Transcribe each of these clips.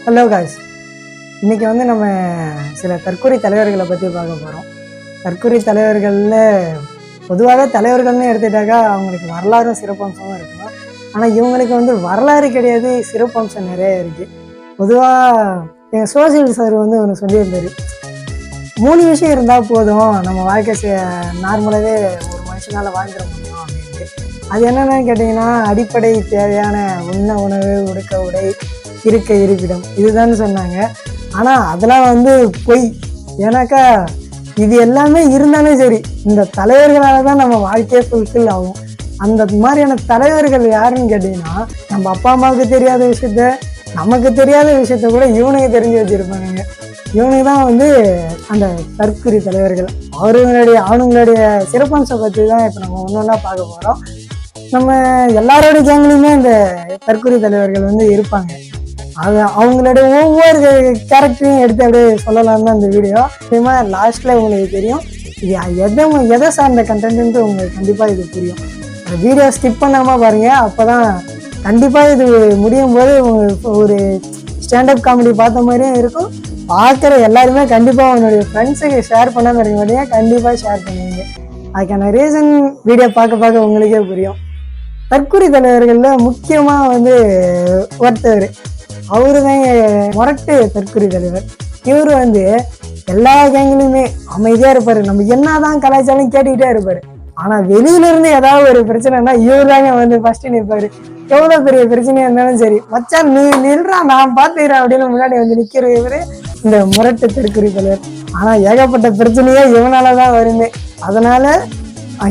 Hello guys, இன்றைக்கி நம்ம சில தற்கொலை தலைவர்களை பற்றி பார்க்க போகிறோம். தற்கொலை தலைவர்களில் பொதுவாக தலைவர்கள்னு எடுத்துட்டாக்கா அவங்களுக்கு வரலாறும் சிறப்பம்சமும் இருக்கணும். ஆனால் இவங்களுக்கு வரலாறு கிடையாது, சிறப்பம்சம் நிறைய இருக்குது. பொதுவாக எங்கள் சோசியல் சார் ஒன்று சொல்லியிருந்தார், 3 விஷயம் இருந்தால் போதும் நம்ம வாழ்க்கை நார்மலாகவே ஒரு மனுஷனால் வாழ்ந்துட முடியும் அப்படின்ட்டு. அது என்னென்னு கேட்டிங்கன்னா, அடிப்படை தேவையான உண்ண உணவு, உடுக்க உடை, இருக்க இருப்பிடம், இதுதான் சொன்னாங்க. ஆனால் அதெல்லாம் பொய். ஏன்னாக்கா இது எல்லாமே இருந்தாலும் சரி, இந்த தலைவர்களால் தான் நம்ம வாழ்க்கையே ஃபுல்ஃபில் ஆகும். அந்த மாதிரியான தலைவர்கள் யாருன்னு கேட்டிங்கன்னா, நம்ம அப்பா அம்மாவுக்கு தெரியாத விஷயத்த, நமக்கு தெரியாத விஷயத்த கூட இவனுக்கு தெரிஞ்சு வச்சுருப்பானுங்க. இவனுக்கு தான் அந்த தற்கொலை தலைவர்கள். அவனுங்களுடைய சிறப்பம்சம் பற்றி தான் இப்போ நம்ம ஒன்று ஒன்றா பார்க்க போகிறோம். நம்ம எல்லாரோட கேங்லேயுமே இந்த தற்கொலை தலைவர்கள் இருப்பாங்க. அவங்களுடைய ஒவ்வொரு கேரக்டரையும் எடுத்து அப்படியே சொல்லலாம்னு தான் இந்த வீடியோ. அதேமா லாஸ்ட்டில் உங்களுக்கு தெரியும் இது எதை சார்ந்த கண்டென்ட்டு உங்களுக்கு கண்டிப்பாக இது புரியும். வீடியோ ஸ்கிப் பண்ணாமல் பாருங்கள், அப்போ தான் கண்டிப்பாக இது முடியும் போது உங்களுக்கு ஒரு ஸ்டாண்டப் காமெடி பார்த்த மாதிரியும் இருக்கும். பார்க்குற எல்லாருமே கண்டிப்பாக அவனுடைய ஃப்ரெண்ட்ஸுக்கு ஷேர் பண்ணாமல் இருக்க மாட்டீங்க, கண்டிப்பாக ஷேர் பண்ணுவீங்க. அதுக்கான ரீசன் வீடியோ பார்க்க உங்களுக்கே புரியும். தற்கொலை தலைவர்களில் முக்கியமாக ஒருத்தர், அவரு தான் முரட்டு தற்கொலை தலைவர். இவர் எல்லா கேங்கிலுமே அமைதியாக இருப்பார். நம்ம என்னதான் கலாச்சாரம் கேட்டுக்கிட்டே இருப்பார். ஆனால் வெளியிலேருந்து ஏதாவது ஒரு பிரச்சனைனா இவர் தாங்க ஃபஸ்ட்டு நிற்பார். எவ்வளோ பெரிய பிரச்சனையாக இருந்தாலும் சரி, மச்சான் நீ நில்றா நான் பார்த்துக்கிறேன் அப்படின்னு முன்னாடி நிற்கிற இவர் இந்த முரட்டு தற்கொலை தலைவர். ஆனால் ஏகப்பட்ட பிரச்சனையே இவனால தான் வருமே. அதனால்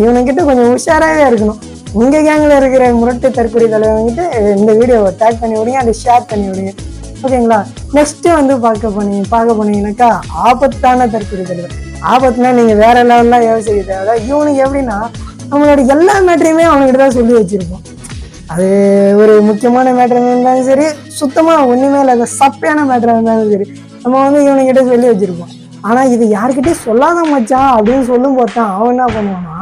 இவனுக்கிட்ட கொஞ்சம் உஷாராகவே இருக்கணும். உங்கள் கேங்கில் இருக்கிற முரட்டு தற்கொலை தலைவர்கிட்ட இந்த வீடியோவை டேக் பண்ணி விடுங்க, அதை ஷேர் பண்ணி விடுங்க, ஓகேங்களா? நெக்ஸ்ட்டு பார்க்க போனீங்கன்னாக்கா ஆபத்தான தற்கொலை தலைவர். ஆபத்துனா நீங்கள் வேற லெவல்லாம் யோசிக்க தேவை. இவனுக்கு எப்படின்னா, நம்மளோட எல்லா மேட்டரையுமே அவனுக்கிட்ட தான் சொல்லி வச்சுருப்போம். அது ஒரு முக்கியமான மேட்டராக இருந்தாலும் சரி, சுத்தமாக ஒன்றுமே இல்லாத சப்பையான மேட்டராக இருந்தாலும் சரி, நம்ம இவனுக்கிட்ட சொல்லி வச்சுருப்போம். ஆனால் இது யாருக்கிட்டையும் சொல்லாத மச்சான் அப்படின்னு சொல்லும் போது தான் அவன் என்ன பண்ணுவான்னா,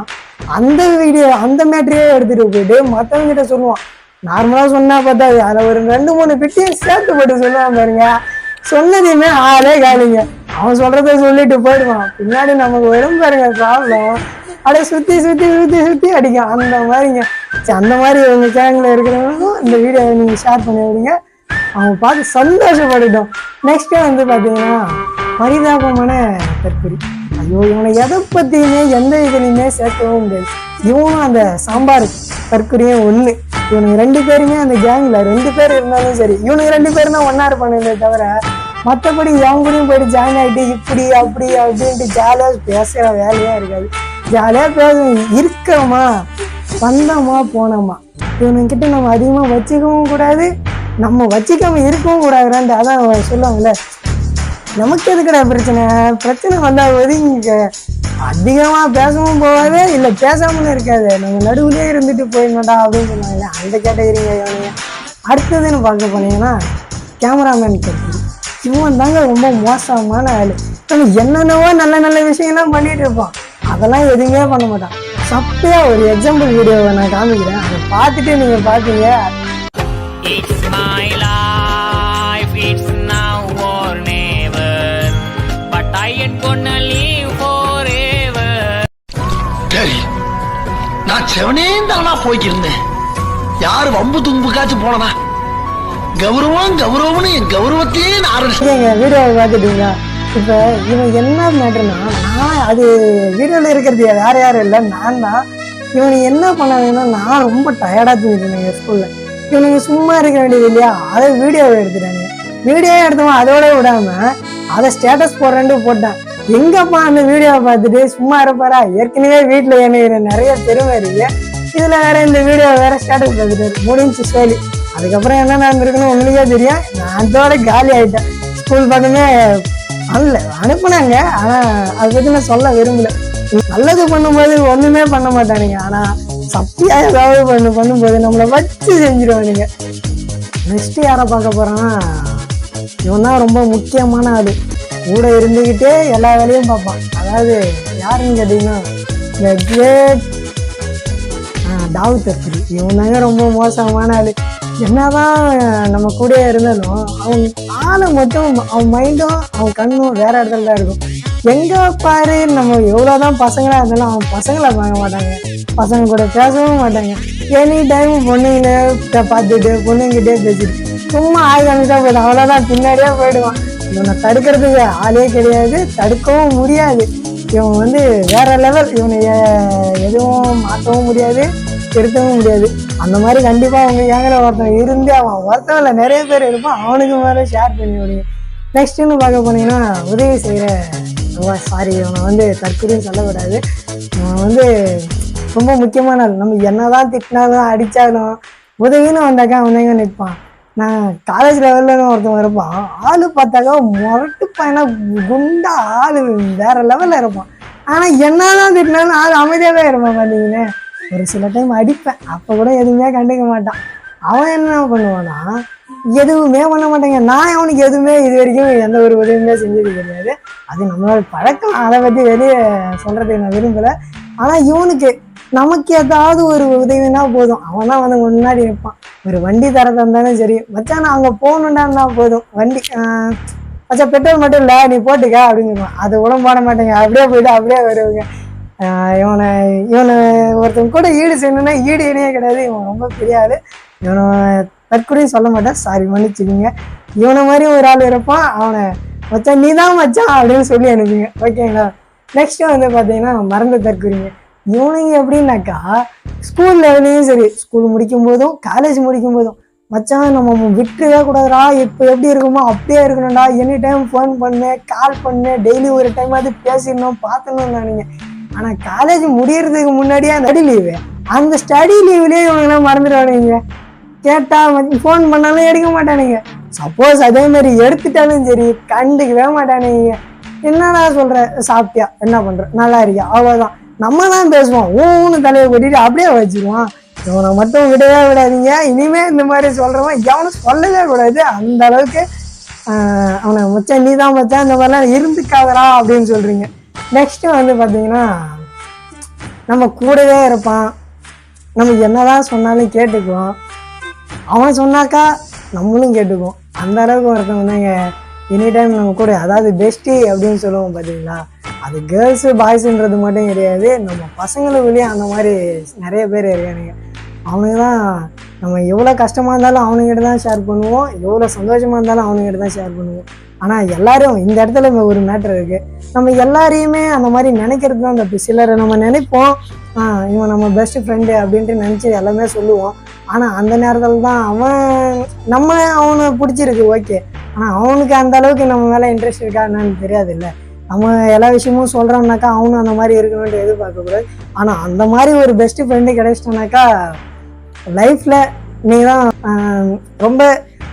அந்த வீடியோ அந்த மேட்டரையே எடுத்துகிட்டு போயிட்டு மற்றவங்கிட்ட சொல்லுவான். நார்மலாக சொன்னால் பார்த்தா அதில் ஒரு 2-3 பிட்டையும் சேர்த்து போட்டு சொல்லுவான் பாருங்க. சொன்னதையுமே ஆளே காலிங்க. அவன் சொல்கிறத சொல்லிட்டு போயிடுவான். பின்னாடி நமக்கு வரும் பாருங்க ப்ராப்ளம், அப்படியே சுற்றி அடிக்கும். அந்த மாதிரிங்க. சரி, அந்த மாதிரி உங்கள் சேனலில் இருக்கிறவங்களுக்கும் இந்த வீடியோவை நீங்கள் ஷேர் பண்ணி விடுங்க, அவங்க பார்த்து சந்தோஷப்பட்டுட்டோம். நெக்ஸ்ட்டு பார்த்தீங்கன்னா பரிதாபமான தற்கொலை. ஐயோ, இவனை எதை பற்றியுமே எந்த இதுலையுமே சேர்க்கவும் முடியாது. இவனும் அந்த சாம்பார் தற்கொலையும் ஒன்று. இவனுக்கு 2 பேருமே அந்த கேங்கில் 2 பேர் இருந்தாலும் சரி, இவனுக்கு 2 பேரும் தான் ஒன்றா இருப்பானுங்களே தவிர, மற்றபடி எவங்களையும் போயிட்டு ஜாயின் ஆகிட்டு இப்படி அப்படி அப்படின்ட்டு ஜாலியாக பேசுகிற வேலையாக இருக்காது. ஜாலியாக பேச இருக்கிறோமா, வந்தோமா போனோமா, இவனுக்கிட்ட நம்ம அதிகமாக வச்சுக்கவும் கூடாது, நம்ம வச்சுக்காம இருக்கவும் கூடாதுறான்ட்டு. அதான் சொல்லுவாங்கள்ல, நமக்கு எதுக்கடா பிரச்சனை வந்தால் ஒதுங்க, அதிகமாக பேசவும் போகாது, இல்லை பேசாமலும் இருக்காது, நம்ம நடுவுலேயே இருந்துட்டு போயிடமாட்டா அப்படின்னு சொன்னாங்க. அந்த கேட்டகரிங்க இவனுங்க. அடுத்ததுன்னு பார்க்க போனீங்கன்னா கேமராமேன் தற்கொலை. இவன் தாங்க ரொம்ப மோசமான ஆள். என்னென்னவோ நல்ல நல்ல விஷயம்லாம் பண்ணிட்டு இருப்பான், அதெல்லாம் எதுவுமே பண்ண மாட்டான். சப்பையாக ஒரு எக்ஸாம்பிள் வீடியோவை நான் காமிக்கிறேன், அதை பார்த்துட்டு நீங்கள் பார்த்தீங்க. நான் செவனே தானா போய்க்கிருந்தேன். யாரு வம்பு தும்புக்காச்சும் போனதா? கௌரவம்னு என் கௌரவத்தையே வீடியோவை பார்த்துட்டீங்களா? இப்போ இவன் என்ன மேட்டர்னா, நான் அது வீடியோவில் இருக்கிறது வேற யாரும் இல்லை, நான் தான். இவனுக்கு என்ன பண்ணாங்கன்னா, நான் ரொம்ப டயர்டாக தூங்கிட்டேன் ஸ்கூலில். இவனுக்கு சும்மா இருக்க வேண்டியது இல்லையா, அதை வீடியோவை எடுத்துட்டாங்க. வீடியோவே எடுத்தவன் அதோட விடாமல் அதை ஸ்டேட்டஸ் போடுறேன்ட்டு போட்டேன். எங்கப்பா அந்த வீடியோவை பார்த்துட்டு சும்மா இருப்பாரா? ஏற்கனவே வீட்டில் எனக்கு நிறைய பெருமை இருக்கு, இதில் வேற இந்த வீடியோ வேற ஸ்டேட்டஸ் பார்த்துட்டாரு. முடிஞ்சு சொல்லி அதுக்கப்புறம் என்ன நடந்திருக்குன்னு உங்களுக்கே தெரியும். நான் அதோட காலி ஆகிட்டேன். ஸ்கூல் பக்கமே அனுப்புனாங்க, ஆனால் அதை பற்றி நான் சொல்ல விரும்பல. நல்லது பண்ணும்போது ஒன்றுமே பண்ண மாட்டானுங்க, ஆனால் சப்தியாக ஏதாவது பண்ணும்போது நம்மளை வச்சு செஞ்சிருவானுங்க. நெக்ஸ்ட்டு யாரை பார்க்க போகிறோன்னா, இவன் தான் ரொம்ப முக்கியமான ஆள். கூட இருந்துக்கிட்டே எல்லா வேலையும் பார்ப்பான். அதாவது யாருன்னு கேட்டிங்கன்னா, இந்த கிரேட் டாவு தற்கொலை. இவன் தாங்க ரொம்ப மோசமான ஆள். என்னதான் நம்ம கூட இருந்தாலும் அவன் ஆளை மட்டும் அவன் மைண்டும் அவன் கண்ணும் வேற இடத்துல தான் இருக்கும். எங்க பாரு நம்ம எவ்வளோதான் பசங்களா இருந்தாலும் அவன் பசங்களை பார்க்க மாட்டாங்க, பசங்க கூட பேசவும் மாட்டாங்க. எனி டைம் பொண்ணுங்களை பார்த்துட்டு பொண்ணுங்கிட்டே பேசிட்டு சும்மா ஆயுதா போயிடும். அவ்வளோதான், பின்னாடியே போயிடுவான். இவனை தடுக்கிறதுக்கு ஆளே கிடையாது, தடுக்கவும் முடியாது. இவன் வந்து வேற லெவல், இவனை எதுவும் மாற்றவும் முடியாது, திருத்தவும் முடியாது. அந்த மாதிரி கண்டிப்பாக அவங்க கேங்கிற ஒருத்தன் இருந்து அவன் ஒருத்தவங்கள நிறைய பேர் இருப்பான், அவனுக்கு மேலே ஷேர் பண்ணி விடுங்க. நெக்ஸ்ட்டுன்னு பார்க்க போனீங்கன்னா உதவி செய்கிற சாரி இவனை வந்து தற்கொலையும் சொல்லக்கூடாது. இவன் வந்து ரொம்ப முக்கியமான ஆள். நம்ம என்னதான் திட்டினாலும் அடித்தாலும் உதவின்னு வந்தாக்கா அவன் எங்கே நிற்பான். நான் காலேஜ் லெவலில் ஒருத்தன் இருப்பான், ஆள் பார்த்தாக்கா முரட்டு பையனா குண்டா ஆள் வேற லெவலில் இருப்பான். ஆனால் என்னதான் திட்டினாலும் ஆள் அமைதியாகவே இருப்பான். பார்த்தீங்கன்னு ஒரு சில டைம் அடிப்பேன், அப்போ கூட எதுவுமே கண்டுக்க மாட்டான். அவன் என்ன பண்ணுவான்னா எதுவுமே பண்ண மாட்டேங்க. நான் அவனுக்கு எதுவுமே இது வரைக்கும் எந்த ஒரு உதவியுமே செஞ்சது கிடையாது. அது நம்மளோட பழக்கம், அதை பற்றி வெளியே சொல்கிறதுக்கு நான் விரும்பலை. ஆனால் இவனுக்கு நமக்கு ஏதாவது ஒரு உதவினா போதும், அவன் தான் வந்து முன்னாடி நிற்பான். ஒரு வண்டி தரதா இருந்தாலும் சரி, மச்சான் நான் அங்கே போகணுண்டான்னா போதும், வண்டி மச்சான் பெட்ரோல் மட்டும் இல்லை நீ போட்டுக்க அப்படின்னு சொல்லுவான். அது கூட போட மாட்டேங்க, அப்படியே போயிட்டு அப்படியே வருவாங்க. இவனை ஒருத்தன் கூட ஈடு செய்யணும்னா ஈடு இணையே கிடையாது. இவன் ரொம்ப பெரிய ஆள். இவனை தற்கொலையும் சொல்ல மாட்டேன், சாரி மன்னிச்சுக்கிங்க. இவனை மாதிரி ஒரு ஆள் இருப்பான், அவனை மச்சான் நீ தான் மச்சான் அப்படின்னு சொல்லி அனுப்புங்க. ஓகேங்களா? நெக்ஸ்ட் வந்து பார்த்தீங்கன்னா மறந்து தற்கொலைங்க. இவனுங்க எப்படின்னாக்கா ஸ்கூல் லெவலையும் சரி, ஸ்கூல் முடிக்கும் போதும் காலேஜ் முடிக்கும் போதும் மச்சான் நம்ம விட்டுவே கூடாதுடா, இப்போ எப்படி இருக்குமோ அப்படியே இருக்கணும்டா, எனி டைம் ஃபோன் பண்ணு கால் பண்ணு, டெய்லி ஒரு டைம் அது பேசிடணும் பார்த்துணும் நினைங்க. ஆனால் காலேஜ் முடியறதுக்கு முன்னாடியே ஸ்டடி லீவு, அந்த ஸ்டடி லீவ்லேயே இவங்கெல்லாம் மறந்துடுவானுங்க. கேட்டால் ஃபோன் பண்ணாலும் எடுக்க மாட்டானுங்க. சப்போஸ் அதே மாதிரி எடுத்துட்டாலும் சரி கண்டுக்கவே மாட்டானுங்க. என்னடா சொல்கிற, சாப்பிட்டியா, என்ன பண்ணுற, நல்லா இருக்கியா, அவ்வளோதான். நம்ம தான் பேசுவோம், ஊன்னு தலையை கொட்டிட்டு அப்படியே வச்சுருவான். இவனை மட்டும் விடவே விடாதீங்க. இனிமேல் இந்த மாதிரி சொல்கிறவன் எவனும் சொல்லவே கூடாது. அந்த அளவுக்கு அவனை மச்சான் நீ தான் மச்சான் இந்த மாதிரிலாம் இருந்துக்காதரா அப்படின்னு சொல்கிறீங்க. நெக்ஸ்ட்டு வந்து பார்த்தீங்கன்னா நம்ம கூடவே இருப்பான், நம்ம என்னதான் சொன்னாலும் கேட்டுக்குவோம், அவன் சொன்னாக்கா நம்மளும் கேட்டுக்குவோம். அந்த அளவுக்கு ஒருத்தவங்க தாங்க எனி டைம் நம்ம கூட, அதாவது பெஸ்டி அப்படின்னு சொல்லுவோம் பார்த்தீங்களா. அது கேர்ள்ஸு பாய்ஸுன்றது மட்டும் கிடையாது, நம்ம பசங்களுக்குள்ளேயே அந்த மாதிரி நிறைய பேர் இருக்கானுங்க. அவனுக்கு தான் நம்ம எவ்வளோ கஷ்டமாக இருந்தாலும் அவனுங்கிட்ட தான் ஷேர் பண்ணுவோம், எவ்வளோ சந்தோஷமாக இருந்தாலும் அவனுங்கிட்ட தான் ஷேர் பண்ணுவோம். ஆனால் எல்லாரும் இந்த இடத்துல ஒரு மேட்ரு இருக்குது, நம்ம எல்லாரையுமே அந்த மாதிரி நினைக்கிறது தான் தப்பு. சிலரை நம்ம நினைப்போம் இவன் நம்ம பெஸ்ட் ஃப்ரெண்டு அப்படின்ட்டு நினச்சி எல்லாமே சொல்லுவோம். ஆனால் அந்த நேரத்தில் தான் அவனை பிடிச்சிருக்கு ஓகே, ஆனால் அவனுக்கு அந்த அளவுக்கு நம்ம மேலே இன்ட்ரெஸ்ட் இருக்கா என்னன்னு தெரியாது. இல்லை நம்ம எல்லா விஷயமும் சொல்கிறோம்னாக்கா அவனும் அந்த மாதிரி இருக்கணும்னு எதிர்பார்க்கக்கூடாது. ஆனால் அந்த மாதிரி ஒரு பெஸ்ட் ஃப்ரெண்டு கிடைச்சிட்டோன்னாக்கா லைஃப்பில் நீங்கள் தான் ரொம்ப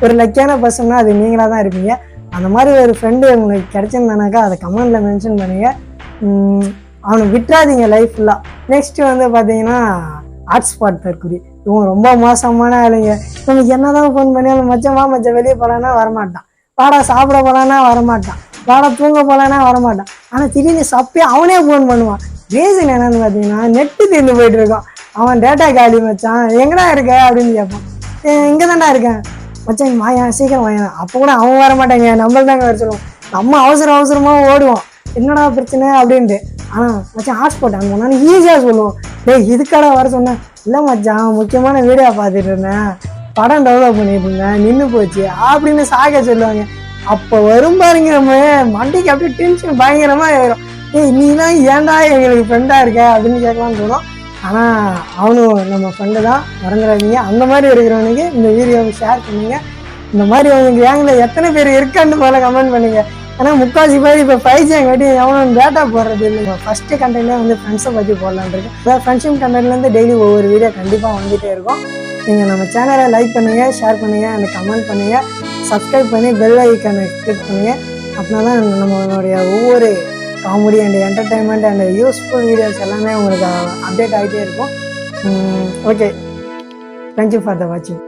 ஒரு லக்கியான பர்சன்னா அது நீங்களாக தான் இருப்பீங்க. அந்த மாதிரி ஒரு ஃப்ரெண்டு உங்களுக்கு கிடைச்சிருந்தானாக்கா அதை கமெண்டில் மென்ஷன் பண்ணுங்கள். அவனை விட்டுறாதீங்க லைஃப் ஃபுல்லாக. நெக்ஸ்ட்டு வந்து பார்த்தீங்கன்னா ஹாட்ஸ்பாட் தற்கொலை. இவன் ரொம்ப மோசமான ஆளுங்க. இவனுக்கு என்ன தான் ஃபோன் பண்ணியாலும் மச்சம் வெளியே போகலான்னா வரமாட்டான், வாடா சாப்பிட போகலான்னா வரமாட்டான், வாடா தூங்க போகலான்னா வரமாட்டான். ஆனால் திடீர்னு சப்பே அவனே ஃபோன் பண்ணுவான். ரீசன் என்னன்னு பார்த்தீங்கன்னா நெட்டு தீர்ந்து போயிட்டு இருக்கான். அவன் டேட்டா காலி மச்சான் எங்கடா இருக்க அப்படின்னு கேட்பான். இங்கே தான்டா இருக்கேன் மச்சான் வாயா சீக்கிரம் வாயா. அப்போ கூட அவன் வர மாட்டாங்க, நம்மள தாங்க வர சொல்லுவோம். நம்ம அவசரமாக ஓடுவோம், என்னடா பிரச்சனை அப்படின்ட்டு. ஆனால் மச்சான் ஹாட்ஸ்பாட் அங்கே நான் ஈஸியாக சொல்லுவோம், டேய் இதுக்கடா வர சொன்னேன். இல்லை மச்சான் முக்கியமான வீடியோ பார்த்துட்டு இருந்தேன், படம் டெவலப் பண்ணிட்டு இருந்தேன், நின்று போச்சு அப்படின்னு சாக சொல்லுவாங்க. அப்போ வரும் பாருங்க நம்ம மண்டிக்கு அப்படியே டென்ஷன் பயங்கரமாக ஆயிரும். நீலாம் ஏன்டா எங்களுக்கு ஃப்ரெண்டாக இருக்க அப்படின்னு கேட்கலான்னு தோணும். ஆனால் அவனும் நம்ம ஃப்ரெண்டு தான், மறந்துடாதீங்க. அந்த மாதிரி இருக்கிறவனுக்கு இந்த வீடியோவை ஷேர் பண்ணுங்க. இந்த மாதிரி உங்களுக்கு கேங்கில் எத்தனை பேர் இருக்கான்னு போல கமெண்ட் பண்ணுங்க. ஏன்னா முக்கால்வாசி பேர் இப்போ 5G காட்டி எவனும் டேட்டா போடுறது இல்லை. ஃபஸ்ட்டு கண்டென்ட்லேயே வந்து ஃப்ரெண்ட்ஸை பற்றி போடலான் இருக்கு. அதாவது ஃப்ரெண்ட்ஷிப் கண்டென்ட்லேருந்து டெய்லி ஒவ்வொரு வீடியோ கண்டிப்பாக வந்துகிட்டே இருக்கும். நீங்கள் நம்ம சேனலை லைக் பண்ணுங்கள், ஷேர் பண்ணுங்கள், எனக்கு கமெண்ட் பண்ணுங்கள், சப்ஸ்கிரைப் பண்ணி பெல் ஐக்கானை கிளிக் பண்ணுங்கள். அப்படின்னா தான் நம்மளுடைய ஒவ்வொரு comedy and entertainment and useful videos எல்லாமே உங்களுக்கு அப்டேட் ஆகிட்டே இருக்கும். ஓகே, தேங்க்யூ ஃபார் த வாட்சிங்.